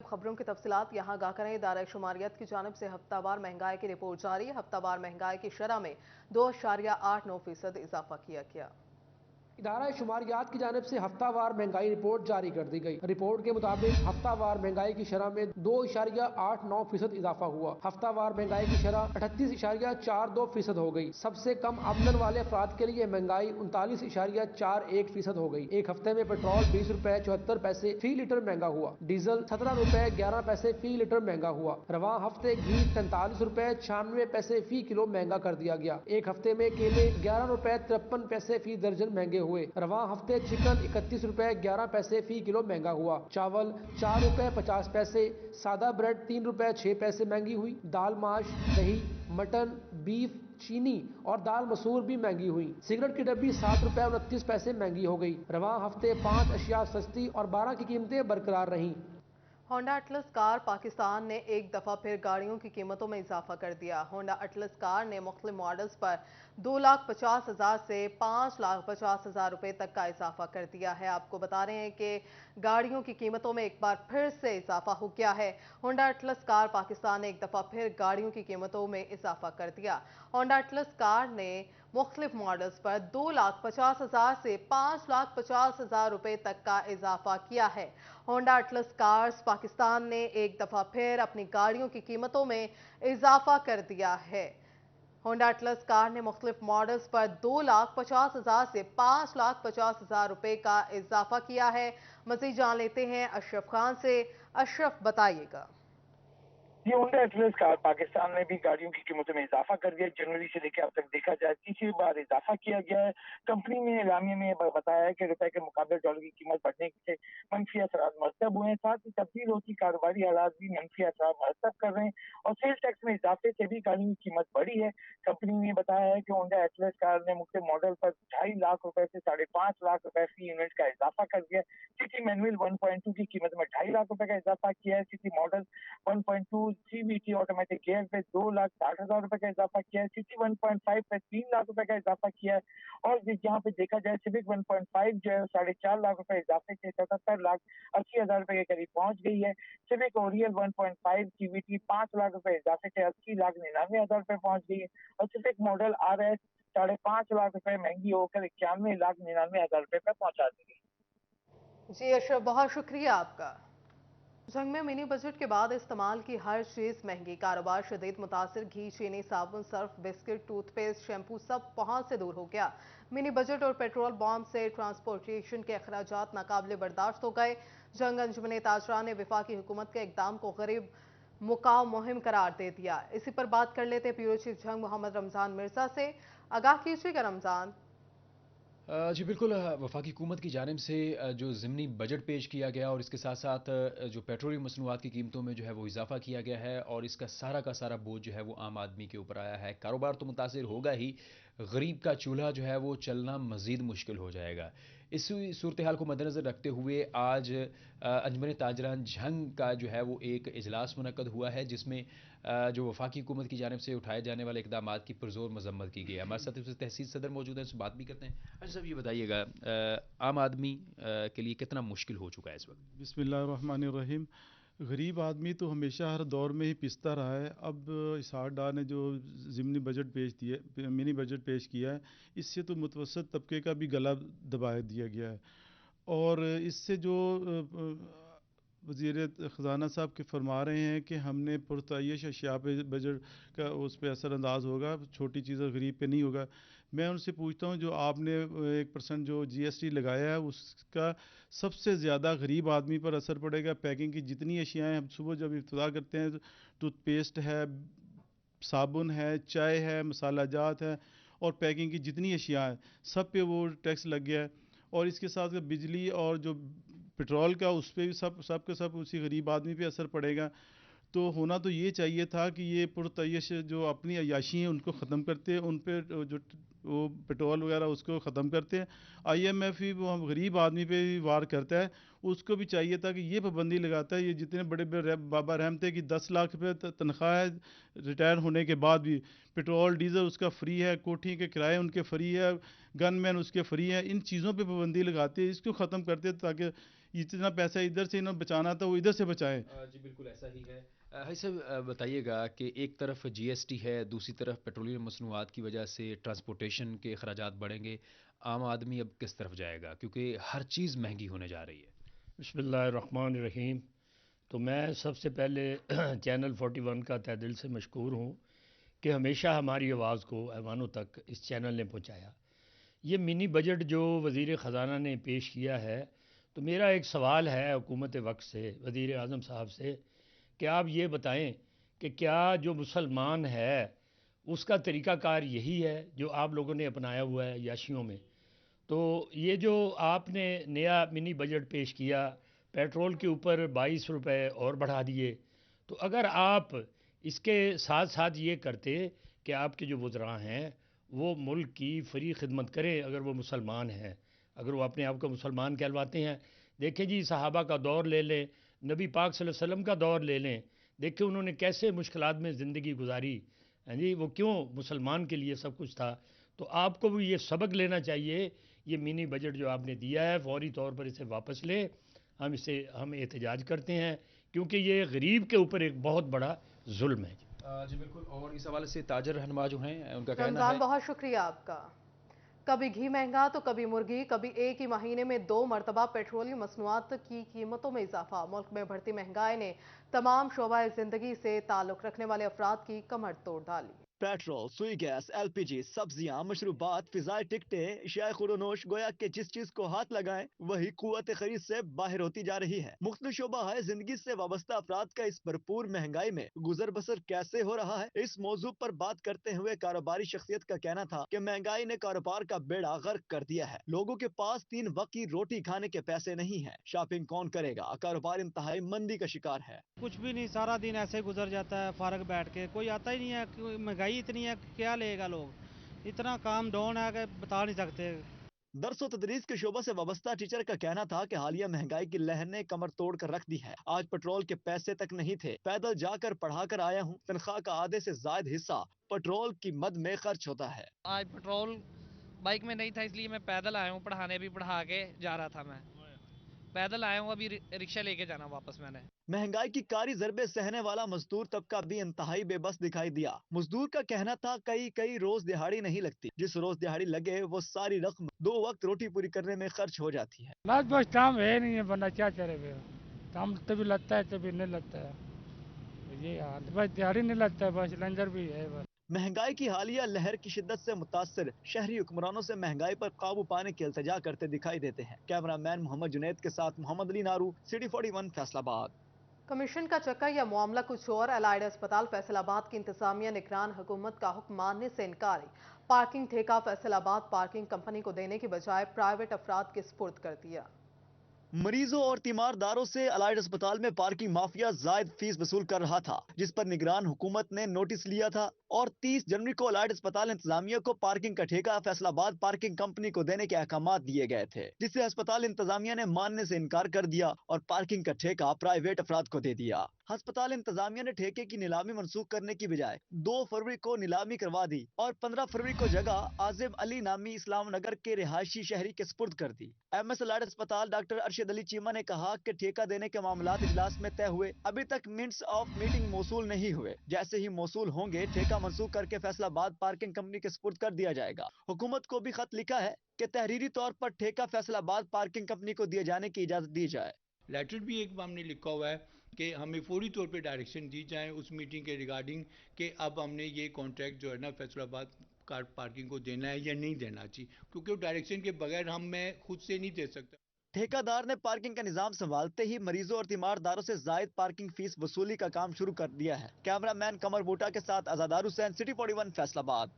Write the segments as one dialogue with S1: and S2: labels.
S1: खबरों की तफसीलात यहाँ गा करें। इदारा शुमारियत की जानिब से हफ्तावार महंगाई की रिपोर्ट जारी। हफ्तावार महंगाई की शरह में 2.89% इजाफा किया गया।
S2: इदारा शुमारियात की जानिब से हफ्तावार महंगाई रिपोर्ट जारी कर दी गई। रिपोर्ट के मुताबिक हफ्तावार महंगाई की शरह में 2.89% इजाफा हुआ। हफ्तावार महंगाई की शरह 38.42% हो गई। सबसे कम आमदन वाले अफराद के लिए महंगाई 39.41% हो गई। एक हफ्ते में पेट्रोल 20 रुपए 74 पैसे फी लीटर महंगा हुआ। डीजल 17 रुपए 11 पैसे फी लीटर महंगा हुआ। रवा हफ्ते घी 43 रुपए 96 पैसे फी किलो महंगा कर दिया गया। एक हफ्ते में केले 11 रुपए 53 पैसे फी दर्जन महंगे हुए। रवा हफ्ते चिकन 31 रुपए 11 पैसे फी किलो महंगा हुआ। चावल 4 रुपए 50 पैसे, सादा ब्रेड 3 रुपए 6 पैसे महंगी हुई। दाल माश, दही, मटन, बीफ, चीनी और दाल मसूर भी महंगी हुई। सिगरेट की डब्बी 7 रुपए 29 पैसे महंगी हो गई। रवा हफ्ते 5 अशिया सस्ती और 12 की कीमतें बरकरार रहीं।
S1: होंडा अटलस कार पाकिस्तान ने एक दफ़ा फिर गाड़ियों की कीमतों में इजाफा कर दिया। होंडा अटलस कार ने मुख्तलिफ मॉडल्स पर 2,50,000 से 5,50,000 रुपए तक का इजाफा कर दिया है। आपको बता रहे हैं कि गाड़ियों की कीमतों में एक बार फिर से इजाफा हो गया है। होंडा अटलस कार पाकिस्तान ने एक दफ़ा फिर गाड़ियों की कीमतों में इजाफा कर दिया। होंडा अटलस कार ने मुख्तलिफ मॉडल्स पर 2,50,000 से 5,50,000 रुपए तक का इजाफा किया है। होंडा अटलस कार्स पाकिस्तान ने एक दफा फिर अपनी गाड़ियों की कीमतों में इजाफा कर दिया है। होंडा अटलस कार ने मुख्तलिफ मॉडल्स पर 2,50,000 से 5,50,000 रुपए का इजाफा किया है। मजीद जान लेते हैं अशरफ खान से। अशरफ, बताइएगा।
S3: ये होंडा एटलस कार पाकिस्तान में भी गाड़ियों की कीमतों में इजाफा कर दिया। जनवरी से लेकर अब तक देखा जाए तीसरी बार इजाफा किया गया है। कंपनी ने एलामिया में बताया है कि रुपए के मुकाबले डॉलर की कीमत बढ़ने से मनफी असरात मरतब हुए हैं। साथ ही तब्दील होती कारोबारी हालात भी मनफी असरात मरतब कर रहे हैं और सेल्स टैक्स में इजाफे से भी गाड़ियों की कीमत बढ़ी है। कंपनी ने बताया है कि होंडा एटलस कार ने मुख्य मॉडल पर 2.5 लाख रुपए से 5.5 लाख रुपए फी यूनिट का इजाफा कर दिया। सिटी मैनुअल 1.2 की कीमत में 2.5 लाख रुपए का इजाफा किया है। City model 1.2 CVT automatic gear पे 2,60,000 रुपए का इजाफा किया है। सिटी 1.5 पे 3 लाख रुपए का इजाफा किया है और यहाँ पे देखा जाए सिविक 1.5 जो है 4.5 लाख रुपए इजाफे से 77,80,000 रुपए के करीब पहुंच गई है। सिविक ओरियल 1.5 सीवीटी 5 लाख रुपए इजाफे से 80,99,000 रुपए पहुंच गई है और सिविक मॉडल RS 5.5 लाख रुपए महंगी होकर 91,99,000 रुपए पर पहुंचा दी गई।
S1: जी अशरफ, बहुत शुक्रिया आपका। जंग में मिनी बजट के बाद इस्तेमाल की हर चीज महंगी। कारोबार शदीद मुतासिर। घी, चीनी, साबुन, सर्फ, बिस्किट, टूथपेस्ट, शैम्पू सब पहुंच से दूर हो गया। मिनी बजट और पेट्रोल बॉम्ब से ट्रांसपोर्टेशन के अखराजात नाकाबिले बर्दाश्त हो गए। जंग अंजुमन ताजरा ने वफाकी हुकूमत के इकदाम को गरीब मुकाव मुहिम करार दे दिया। इसी पर बात कर लेते ब्यूरो चीफ जंग मोहम्मद रमजान मिर्जा से। आगाह कीजिएगा रमजान।
S4: जी बिल्कुल, वफाकी हुकूमत की जानिब से जो ज़िमनी बजट पेश किया गया और इसके साथ साथ जो पेट्रोलियम मसनूआत की कीमतों में जो है वो इजाफा किया गया है और इसका का सारा बोझ जो है वो आम आदमी के ऊपर आया है। कारोबार तो मुतासिर होगा ही, गरीब का चूल्हा जो है वो चलना मज़ीद मुश्किल हो जाएगा। इसी सूरत हाल को मद्देनज़र रखते हुए आज अंजुमन ताजरान जंग का जो है वो एक इजलास मुनक्कद हुआ है जिसमें जो वफाकी हुकूमत की जानिब से उठाए जाने वाले इकदाम की पुरजोर मजम्मत की गई है। हमारे साथ तहसील सदर मौजूद है, उससे बात भी करते हैं। अच्छा साहब, ये बताइएगा आम आदमी के लिए कितना मुश्किल हो चुका है इस वक्त?
S5: बिस्मिल्लाहिर्रहमानिर्रहीम। गरीब आदमी तो हमेशा हर दौर में ही पिसता रहा है। अब इसहाक डार ने जो ज़िमनी बजट पेश दिए मिनी बजट पेश किया है, इससे तो मुतवसत तबके का भी गला दबा दिया गया है। और इससे जो वज़ीर ख़ज़ाना साहब के फरमा रहे हैं कि हमने पुरतयश अशिया पे बजट का उस पर असरअंदाज होगा, छोटी चीज़ें गरीब पे नहीं होगा। मैं उनसे पूछता हूँ, जो आपने 1% जो GST लगाया है उसका सबसे ज़्यादा गरीब आदमी पर असर पड़ेगा। पैकिंग की जितनी अशियाएँ हम सुबह जब इब्तिदा करते हैं, टूथपेस्ट है, साबुन है, चाय है, मसाला जात है और पैकिंग की जितनी अशिया हैं सब पे वो टैक्स लग गया है। और इसके साथ बिजली और जो पेट्रोल का उस पर भी सब के सब उसी गरीब आदमी पे असर पड़ेगा। तो होना तो ये चाहिए था कि ये पुरतयश जो अपनी अय्याशी हैं उनको ख़त्म करते हैं, उन पे जो वो पेट्रोल वगैरह उसको ख़त्म करते हैं। IMF भी वो गरीब आदमी पे भी वार करता है, उसको भी चाहिए था कि ये पाबंदी लगाता है। ये जितने बड़े बड़े बाबा रहम थे कि 10 लाख रुपये तनख्वाह है, रिटायर होने के बाद भी पेट्रोल डीजल उसका फ्री है, कोठी के किराए उनके फ्री है, गन मैन उसके फ्री है। इन चीज़ों पर पाबंदी लगाते हैं, इसको ख़त्म करते हैं ताकि जितना पैसा इधर से इन्होंने बचाना था वो इधर से बचाएं।
S4: जी बिल्कुल ऐसा ही है। हाई साहब बताइएगा कि एक तरफ जीएसटी है, दूसरी तरफ पेट्रोलियम मसनूआत की वजह से ट्रांसपोर्टेशन के अखराजात बढ़ेंगे, आम आदमी अब किस तरफ जाएगा क्योंकि हर चीज़ महंगी होने जा रही है।
S6: बिस्मिल्लाहिर्रहमानिर्रहीम। तो मैं सबसे पहले चैनल 41 का तहे दिल से मशकूर हूँ कि हमेशा हमारी आवाज़ को ऐवानों तक इस चैनल ने पहुँचाया। ये मिनी बजट जो वज़ीर ख़जाना ने पेश किया है, तो मेरा एक सवाल है हुकूमत वक्त से, वज़ीर आज़म साहब से, कि आप ये बताएं कि क्या जो मुसलमान है उसका तरीक़ाकार यही है जो आप लोगों ने अपनाया हुआ है याशियों में? तो ये जो आपने नया मिनी बजट पेश किया, पेट्रोल के ऊपर 22 रुपए और बढ़ा दिए, तो अगर आप इसके साथ साथ ये करते कि आपके जो वज़रा हैं वो मुल्क की फ्री खिदमत करें, अगर वो मुसलमान हैं, अगर वो अपने आप को मुसलमान कहलवाते हैं। देखें जी, सहाबा का दौर ले लें, नबी पाक सल्लल्लाहु अलैहि वसल्लम का दौर ले लें, देखें उन्होंने कैसे मुश्किलात में ज़िंदगी गुजारी, हैं जी, वो क्यों मुसलमान के लिए सब कुछ था। तो आपको भी ये सबक लेना चाहिए। ये मिनी बजट जो आपने दिया है, फौरी तौर पर इसे वापस लें। हम एहतजाज करते हैं क्योंकि ये गरीब के ऊपर एक बहुत बड़ा जुल्म है।
S4: जी बिल्कुल। और इस हवाले से ताजर रहनुमा जो हैं उनका कहना
S1: रमजान
S4: है,
S1: बहुत शुक्रिया आपका। कभी घी महंगा तो कभी मुर्गी, कभी एक ही महीने में 2 मरतबा पेट्रोलियम मसनूआत की कीमतों में इजाफा। मुल्क में बढ़ती महंगाई ने तमाम शोबाए जिंदगी से ताल्लुक रखने वाले अफराद की कमर तोड़ डाली।
S7: पेट्रोल, सुई गैस, एलपीजी, सब्जियां, मशरूबात, फिजाई टिकटें, अशियाए खुरोनोश, गोया के जिस चीज को हाथ लगाएं वही कुव्वत खरीद से बाहर होती जा रही है। मुख्तलिफ शोबा है जिंदगी से वाबस्ता अफराद का इस भरपूर महंगाई में गुजर बसर कैसे हो रहा है, इस मौजू पर बात करते हुए कारोबारी शख्सियत का कहना था कि महंगाई ने कारोबार का बेड़ा गर्क कर दिया है। लोगों के पास 3 वक्त की रोटी खाने के पैसे नहीं है, शॉपिंग कौन करेगा, कारोबार इंतहाई मंदी का शिकार है।
S8: कुछ भी नहीं, सारा दिन ऐसे गुजर जाता है फारग बैठ के, कोई आता ही नहीं है। महंगाई इतनी है, क्या लेगा लोग, इतना काम डाउन है कि बता नहीं सकते।
S7: दरसो तदरीस के शोबा से वाबस्ता टीचर का कहना था कि हालिया महंगाई की लहर ने कमर तोड़ कर रख दी है। आज पेट्रोल के पैसे तक नहीं थे, पैदल जाकर पढ़ा कर आया हूँ, तनख्वाह का आधे से ज्यादा हिस्सा पेट्रोल की मद में खर्च होता है।
S9: आज पेट्रोल बाइक में नहीं था, इसलिए मैं पैदल आया हूँ पढ़ाने, भी पढ़ा के जा रहा था। मैं पैदल आया हूँ, अभी रिक्शा लेके जाना वापस मैंने।
S7: महंगाई की कारी ज़रबे सहने वाला मजदूर तबका भी इंतहाई बेबस दिखाई दिया। मजदूर का कहना था कई रोज दिहाड़ी नहीं लगती, जिस रोज दिहाड़ी लगे वो सारी रकम 2 वक्त रोटी पूरी करने में खर्च हो जाती है।
S10: बस काम है नहीं है, बंदा क्या करे, काम तभी लगता है तभी नहीं लगता है, ये हाल, बस दिहाड़ी नहीं लगता है, बस लंगर भी है बस।
S7: महंगाई की हालिया लहर की शिद्दत से मुतासर शहरी हुक्मरानों से महंगाई पर काबू पाने की इल्तिजा करते दिखाई देते हैं। कैमरामैन मोहम्मद जुनैद के साथ मोहम्मद अली नारू, सिटी 41 फैसलाबाद।
S1: कमीशन का चक्कर या मामला कुछ और, एलाइड अस्पताल फैसलाबाद की इंतजामिया निगरान हुकूमत का हुक्म मानने से इनकारी। पार्किंग ठेका फैसलाबाद पार्किंग कंपनी को देने की बजाय प्राइवेट अफराद के सुपुर्द कर दिया।
S7: मरीजों और तीमारदारों से अलाइड अस्पताल में पार्किंग माफिया जायद फीस वसूल कर रहा था, जिस पर निगरान हुकूमत ने नोटिस लिया था और 30 जनवरी को अलाइड अस्पताल इंतजामिया को पार्किंग का ठेका फैसलाबाद पार्किंग कंपनी को देने के अहकाम दिए गए थे, जिसे अस्पताल इंतजामिया ने मानने से इनकार कर दिया और पार्किंग का ठेका प्राइवेट अफराद को दे दिया। अस्पताल इंतजामिया ने ठेके की नीलामी मनसूख करने की बजाय 2 फरवरी को नीलामी करवा दी और 15 फरवरी को जगह आजिम अली नामी इस्लाम नगर के रिहायशी शहरी के स्पुर्द कर दी। एमएस अलाइड अस्पताल डॉक्टर अरशद अली चीमा ने कहा कि ठेका देने के मामलात इजलास में तय हुए, अभी तक मिनट्स ऑफ मीटिंग मौसूल नहीं हुए, जैसे ही मौसूल होंगे ठेका मनसूख करके फैसलाबाद पार्किंग कंपनी के स्पुर्द कर दिया जाएगा। हुकूमत को भी खत लिखा है कि तहरीरी तौर पर ठेका फैसलाबाद पार्किंग कंपनी को दिए जाने की इजाजत दी जाए।
S11: लेटर भी एक हमने लिखा हुआ है कि हमें फौरी तौर पे डायरेक्शन दी जाए उस मीटिंग के रिगार्डिंग कि अब हमने ये कॉन्ट्रैक्ट जो है ना फैसलाबाद कार पार्किंग को देना है या नहीं देना चाहिए, क्योंकि डायरेक्शन के बगैर मैं खुद से नहीं दे सकता।
S7: ठेकेदार ने पार्किंग का निजाम संभालते ही मरीजों और तीमारदारों से जायद पार्किंग फीस वसूली का काम शुरू कर दिया है। कैमरामैन कमर बूटा के साथ आजादार हुसैन, सिटी 41 फैसलाबाद।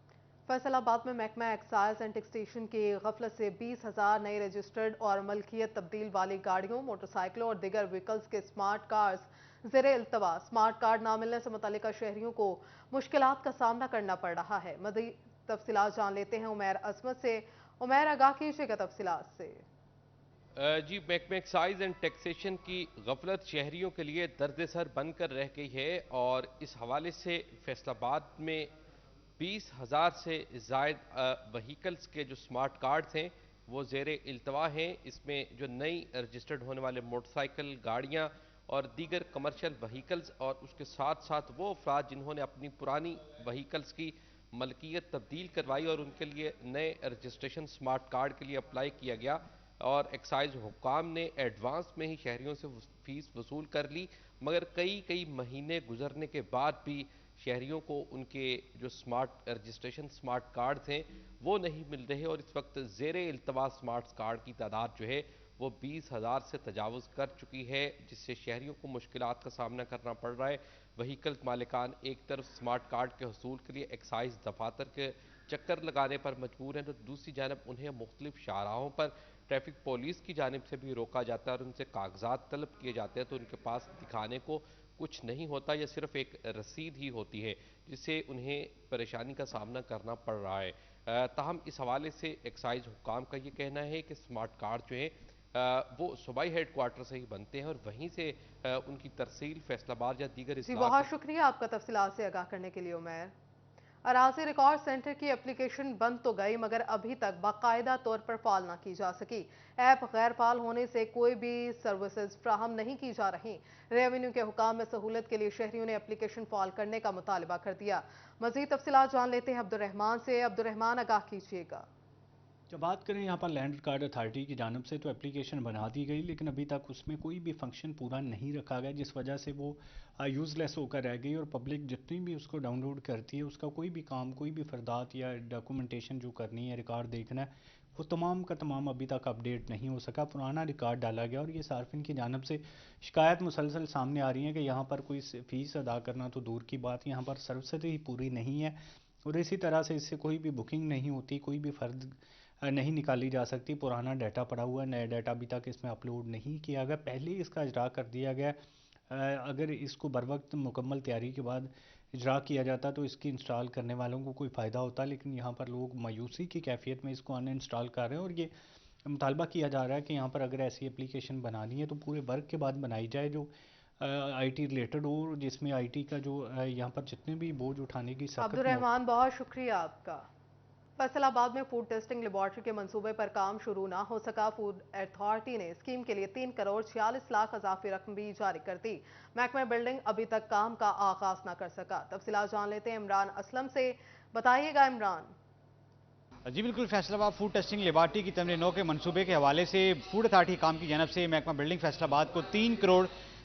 S1: फैसलाबाद में महकमा एक्साइज एंड टैक्सेशन की गफलत से 20,000 नई रजिस्टर्ड और मलकियत तब्दील वाली गाड़ियों, मोटरसाइकिलों और दीगर व्हीकल्स के स्मार्ट कार्ड्स ज़ेरे इल्तवा। स्मार्ट कार्ड ना मिलने से मुतल्लिका शहरियों को मुश्किलात का सामना करना पड़ रहा है। मज़ीद तफसीलात जान लेते हैं उमैर अजमत से। उमैर, आगाह कीजिएगा तफसीलात से।
S12: जी, महकमा एक्साइज एंड टैक्सेशन की गफलत शहरियों के लिए दर्द सर बनकर रह गई है और इस हवाले से फैसलाबाद में 20,000 से ज़ायद व्हीकल्स के जो स्मार्ट कार्ड्स हैं وہ زیر التوا ہیں۔ اس میں جو نئی رجسٹرڈ ہونے والے موٹر سائیکل، گاڑیاں اور دیگر کمرشل وہیکلز اور اس کے ساتھ ساتھ وہ افراد جنہوں نے اپنی پرانی وہیکلز کی ملکیت تبدیل کروائی اور ان کے لیے نئے رجسٹریشن سمارٹ کارڈ کے لیے اپلائی کیا گیا، اور ایکسائز حکام نے ایڈوانس میں ہی شہریوں سے فیس وصول کر لی، مگر کئی مہینے گزرنے کے بعد بھی شہریوں کو ان کے جو رجسٹریشن سمارٹ کارڈز ہیں وہ نہیں مل رہے، اور اس وقت زیر التوا سمارٹ کارڈ کی تعداد جو ہے وہ 20,000 سے تجاوز کر چکی ہے، جس سے شہریوں کو مشکلات کا سامنا کرنا پڑ رہا ہے۔ وہیکل مالکان ایک طرف سمارٹ کارڈ کے حصول کے لیے ایکسائز دفاتر کے چکر لگانے پر مجبور ہیں، تو دوسری جانب انہیں مختلف شاہراہوں پر ٹریفک پولیس کی جانب سے بھی روکا جاتا ہے اور ان سے کاغذات طلب کیے جاتے ہیں، تو ان کے پاس دکھانے کو کچھ نہیں ہوتا یا صرف ایک رسید ہی ہوتی ہے، جس سے انہیں پریشانی کا سامنا کرنا پڑ رہا ہے۔ تاہم اس حوالے سے ایکسائز حکام کا یہ کہنا ہے کہ سمارٹ کارڈ جو ہیں وہ صوبائی ہیڈ کوارٹر سے ہی بنتے ہیں اور وہیں سے ان کی ترسیل فیصل آباد یا دیگر اضلاع
S1: بہت شکریہ آپ کا تفصیلات سے آگاہ کرنے کے لیے عمیر۔ اراضی ریکارڈ سینٹر کی اپلیکیشن بند تو گئی مگر ابھی تک باقاعدہ طور پر فعال نہ کی جا سکی۔ ایپ غیر فعال ہونے سے کوئی بھی سروسز فراہم نہیں کی جا رہی۔ ریونیو کے حکام میں سہولت کے لیے شہریوں نے اپلیکیشن فعال کرنے کا مطالبہ کر دیا۔ مزید تفصیلات جان لیتے ہیں عبدالرحمان سے۔ عبدالرحمان آگاہ کیجیے گا۔
S13: جب بات کریں یہاں پر لینڈ ریکارڈ اتھارٹی کی جانب سے تو اپلیکیشن بنا دی گئی، لیکن ابھی تک اس میں کوئی بھی فنکشن پورا نہیں رکھا گیا، جس وجہ سے وہ یوز لیس ہو کر رہ گئی، اور پبلک جتنی بھی اس کو ڈاؤن لوڈ کرتی ہے اس کا کوئی بھی کام، کوئی بھی فردات یا ڈاکومنٹیشن جو کرنی ہے، ریکارڈ دیکھنا ہے، وہ تمام کا تمام ابھی تک اپڈیٹ نہیں ہو سکا۔ پرانا ریکارڈ ڈالا گیا اور یہ صارفین کی جانب سے شکایت مسلسل سامنے آ رہی ہیں کہ یہاں پر کوئی فیس ادا کرنا تو دور کی بات، یہاں پر سروسز ہی پوری نہیں ہے، اور اسی طرح سے اس سے کوئی بھی بکنگ نہیں ہوتی، کوئی بھی فرد نہیں نکالی جا سکتی۔ پرانا ڈیٹا پڑا ہوا ہے، نیا ڈیٹا ابھی تک اس میں اپلوڈ نہیں کیا گیا، پہلے اس کا اجرا کر دیا گیا۔ اگر اس کو بر وقت مکمل تیاری کے بعد اجرا کیا جاتا تو اس کی انسٹال کرنے والوں کو کوئی فائدہ ہوتا، لیکن یہاں پر لوگ مایوسی کی کیفیت میں اس کو ان انسٹال کر رہے ہیں، اور یہ مطالبہ کیا جا رہا ہے کہ یہاں پر اگر ایسی اپلیکیشن بنانی ہے تو پورے ورک کے بعد بنائی جائے جو آئی ٹی ریلیٹڈ ہو، جس میں آئی ٹی کا جو یہاں پر جتنے بھی بوجھ اٹھانے کی سخت
S1: عبدالرحمان بہت شکریہ آپ کا۔ فیصل آباد میں فوڈ ٹیسٹنگ لیبارٹری کے منصوبے پر کام شروع نہ ہو سکا۔ فوڈ اتھارٹی نے اسکیم کے لیے 3 کروڑ 46 لاکھ اضافی رقم بھی جاری کر دی۔ محکمہ بلڈنگ ابھی تک کام کا آغاز نہ کر سکا۔ تفصیلات جان لیتے ہیں عمران اسلم سے۔ بتائیے گا عمران۔
S14: جی بالکل، فیصل آباد فوڈ ٹیسٹنگ لیبارٹری کی تمرین 9 کے منصوبے کے حوالے سے فوڈ اتھارٹی کام کی جانب سے محکمہ بلڈنگ فیصل آباد کو 3 کروڑ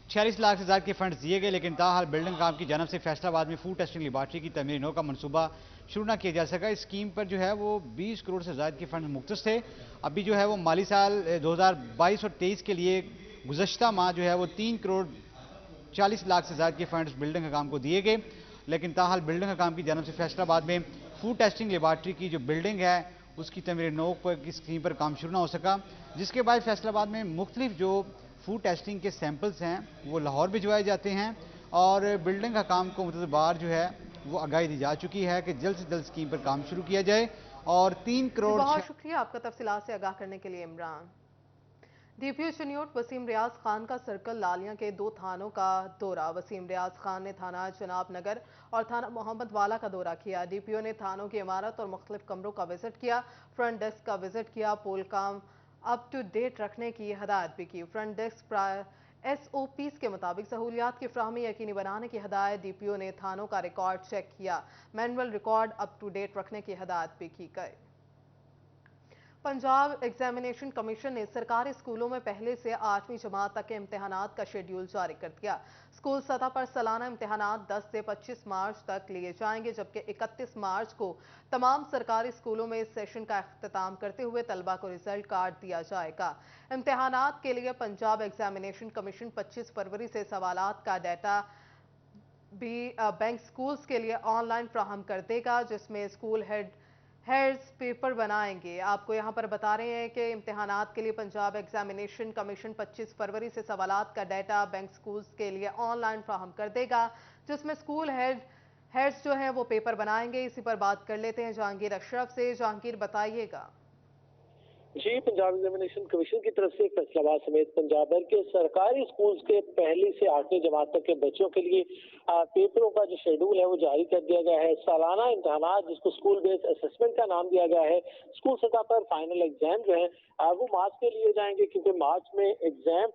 S14: 46 لاکھ سے زائد کے فنڈز دیے گئے، لیکن تاحال بلڈنگ کام کی جانب سے فیصل آباد میں فوڈ ٹیسٹنگ لیبارٹری کی تمرین 9 کا منصوبہ شروع نہ کیا جا سکا۔ اس اسکیم پر جو ہے وہ 20 کروڑ سے زائد کے فنڈز مختص تھے۔ ابھی جو ہے وہ مالی سال 2022 اور 23 کے لیے گزشتہ ماہ جو ہے وہ 3 کروڑ 40 لاکھ سے زائد کے فنڈز بلڈنگ کام کو دیے گئے، لیکن تاحال بلڈنگ کام کی جانب سے فیصل آباد میں فوڈ ٹیسٹنگ لیبارٹری کی جو بلڈنگ ہے اس کی تمرین 9 کی اسکیم پر کام شروع نہ ہو سکا، جس کے بعد فیصل آباد میں مختلف جو فوڈ ٹیسٹنگ کے سیمپلز ہیں وہ لاہور بھجوائے جاتے ہیں، اور بلڈنگ کا کام کو متعدد بار جو ہے وہ آگاہی دی جا چکی ہے کہ جلد سے جلد اسکیم پر کام شروع کیا جائے، اور 3 کروڑ
S1: بہت شکریہ آپ کا تفصیلات سے آگاہ کرنے کے لیے عمران۔ ڈی پی او چنیوٹ وسیم ریاض خان کا سرکل لالیاں کے 2 تھانوں کا دورہ۔ وسیم ریاض خان نے تھانہ جناب نگر اور تھانہ محمد والا کا دورہ کیا۔ ڈی پی او نے تھانوں کی عمارت اور مختلف کمروں کا وزٹ کیا، فرنٹ ڈیسک کا وزٹ کیا، پول کام اپ ٹو ڈیٹ رکھنے کی ہدایت بھی کی۔ Front desk SOPs کے مطابق سہولیات کی فراہمی یقینی بنانے کی ہدایت۔ ڈی پی او نے تھانوں کا ریکارڈ چیک کیا، manual record up to date رکھنے کی ہدایت بھی کی گئی۔ پنجاب ایگزامینیشن کمیشن نے سرکاری اسکولوں میں پہلے سے 8ویں جماعت تک کے امتحانات کا شیڈیول جاری کر دیا۔ اسکول سطح پر سالانہ امتحانات 10 سے 25 مارچ تک لیے جائیں گے، جبکہ 31 مارچ کو تمام سرکاری اسکولوں میں اس سیشن کا اختتام کرتے ہوئے طلبہ کو رزلٹ کارڈ دیا جائے گا۔ امتحانات کے لیے پنجاب ایگزامینیشن کمیشن 25 فروری سے سوالات کا ڈیٹا بھی بینک اسکولز کے لیے آن لائن فراہم کر دے گا، جس میں اسکول ہیڈز پیپر بنائیں گے۔ آپ کو یہاں پر بتا رہے ہیں کہ امتحانات کے لیے پنجاب ایگزامینیشن کمیشن 25 فروری سے سوالات کا ڈیٹا بینک اسکولز کے لیے آن لائن فراہم کر دے گا، جس میں اسکول ہیڈز جو ہیں وہ پیپر بنائیں گے۔ اسی پر بات کر لیتے ہیں جہانگیر اشرف سے۔ جہانگیر بتائیے گا۔
S15: जी, पंजाब एग्जामिनेशन कमीशन की तरफ से फैसलाबाद समेत पंजाब भर के सरकारी स्कूल्स के पहली से 8वीं जमात तक के बच्चों के लिए पेपरों का जो शेड्यूल है वो जारी कर दिया गया है। सालाना इम्तिहानात जिसको स्कूल बेस्ड असेसमेंट का नाम दिया गया है, स्कूल सतह पर फाइनल एग्जाम जो है वो मार्च में लिए जाएंगे, क्योंकि मार्च में एग्जाम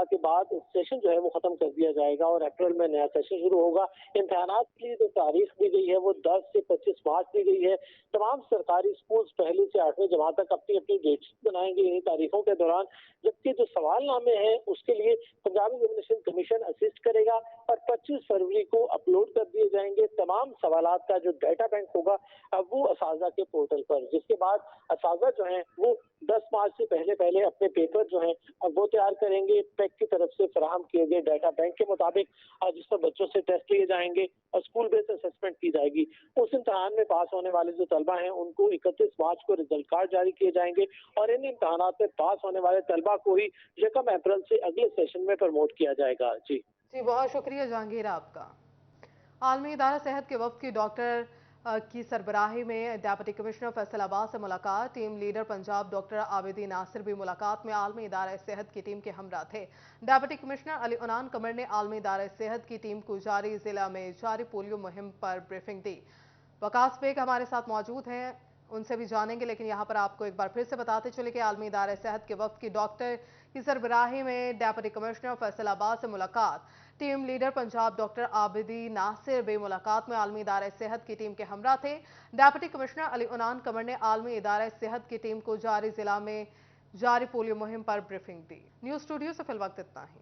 S15: के बाद सेशन जो है वो खत्म कर दिया जाएगा और अप्रैल में नया सेशन शुरू होगा। इम्तिहानात के लिए जो तारीख दी गई है वो 10 से 25 मार्च दी गई है। तमाम सरकारी स्कूल्स पहली से 8वीं जमात तक अपनी अपनी डेट्स बनाएंगे इन्हीं तारीखों के दौरान, जबकि जो सवालनामे हैं उसके लिए पंजाब एग्जामिनेशन कमीशन असिस्ट करेगा और 25 फरवरी को अपलोड कर दिए जाएंगे। तमाम सवालात का जो डाटा बैंक होगा अब वो असाजा के पोर्टल पर, जिसके बाद असाजा जो है वो 10 मार्च से पहले पहले अपने पेपर जो है वो तैयार करेंगे पैक की तरफ से फराहम किए गए डाटा बैंक के मुताबिक, जिस पर बच्चों से टेस्ट लिए जाएंगे और स्कूल बेस्ड असेसमेंट की जाएगी। उस इम्तिहान में पास होने वाले जो तलबा हैं उनको 31 मार्च को रिजल्ट कार्ड जारी किए जाएंगे और इन इम्तिहानात में पास होने वाले तलबा को ही 1 अप्रैल से अगले सेशन में प्रमोट किया जाएगा। जी,
S1: बहुत शुक्रिया जहांगीर आपका। आलमी इदारा सेहत के वफ्द की डॉक्टर की सरबराही में डेप्यूटी कमिश्नर फैसलाबाद से मुलाकात। Team leader Punjab doctor Abidi Nasir भी मुलाकात में आलमी इदारा सेहत की टीम के हमरा थे। डेप्यूटी कमिश्नर अली उनान कमर ने आलमी इदारा सेहत की टीम को जारी जिला में जारी पोलियो मुहिम पर ब्रीफिंग दी। वकास बेग हमारे साथ मौजूद हैं, उनसे भी जानेंगे, लेकिन यहाँ पर आपको एक बार फिर से बताते चले कि आलमी इदारा सेहत के वफ्द की डॉक्टर की सरबराही में डेप्यूटी कमिश्नर फैसलाबाद से मुलाकात। Team leader Punjab doctor Abidi Nasir भी मुलाकात में आलमी इदारा सेहत की टीम के हमरा थे। डेप्यूटी कमिश्नर अली उनान कमर ने आलमी इदारा सेहत की टीम को जारी जिला में जारी पोलियो मुहिम पर ब्रीफिंग दी। न्यूज़ स्टूडियो से फिल वक्त इतना ही।